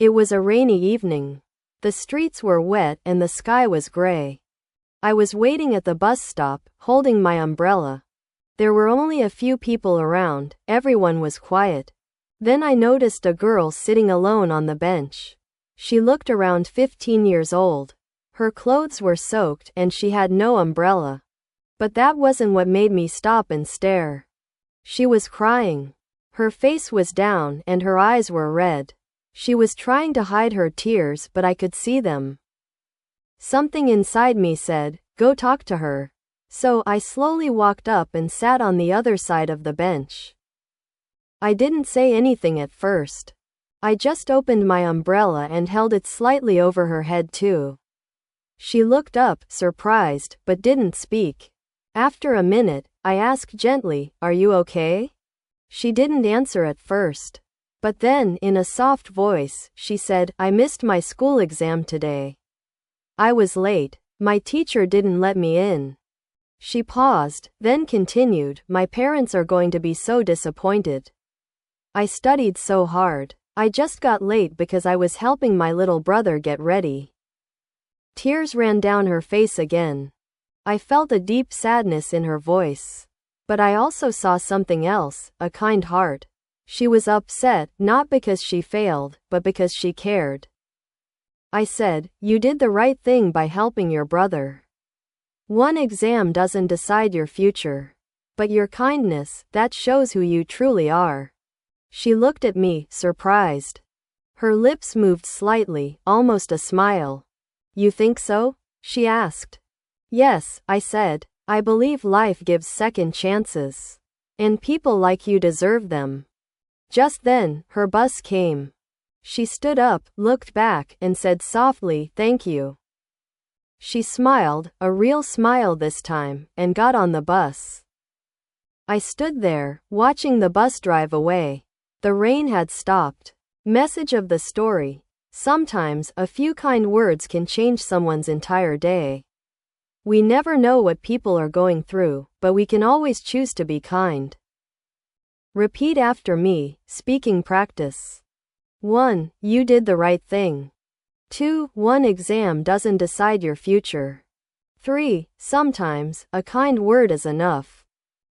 It was a rainy evening. The streets were wet and the sky was gray. I was waiting at the bus stop, holding my umbrella. There were only a few people around, everyone was quiet. Then I noticed a girl sitting alone on the bench. She looked around 15 years old. Her clothes were soaked and she had no umbrella. But that wasn't what made me stop and stare. She was crying. Her face was down and her eyes were red. She was trying to hide her tears, but I could see them. Something inside me said, "Go talk to her." So I slowly walked up and sat on the other side of the bench. I didn't say anything at first. I just opened my umbrella and held it slightly over her head too. She looked up, surprised, but didn't speak. After a minute, I asked gently, "Are you okay?" She didn't answer at first. But then, in a soft voice, she said, "I missed my school exam today. I was late. My teacher didn't let me in." She paused, then continued, "My parents are going to be so disappointed. I studied so hard. I just got late because I was helping my little brother get ready." Tears ran down her face again. I felt a deep sadness in her voice. But I also saw something else, a kind heart. She was upset, not because she failed, but because she cared. I said, "You did the right thing by helping your brother. One exam doesn't decide your future. But your kindness, that shows who you truly are." She looked at me, surprised. Her lips moved slightly, almost a smile. "You think so?" she asked. "Yes," I said. "I believe life gives second chances. And people like you deserve them." Just then, her bus came. She stood up, looked back, and said softly, "Thank you." She smiled, a real smile this time, and got on the bus. I stood there, watching the bus drive away. The rain had stopped. Message of the story. Sometimes, a few kind words can change someone's entire day. We never know what people are going through, but we can always choose to be kind. Repeat after me, speaking practice. 1. You did the right thing. 2. One exam doesn't decide your future. 3. Sometimes, a kind word is enough.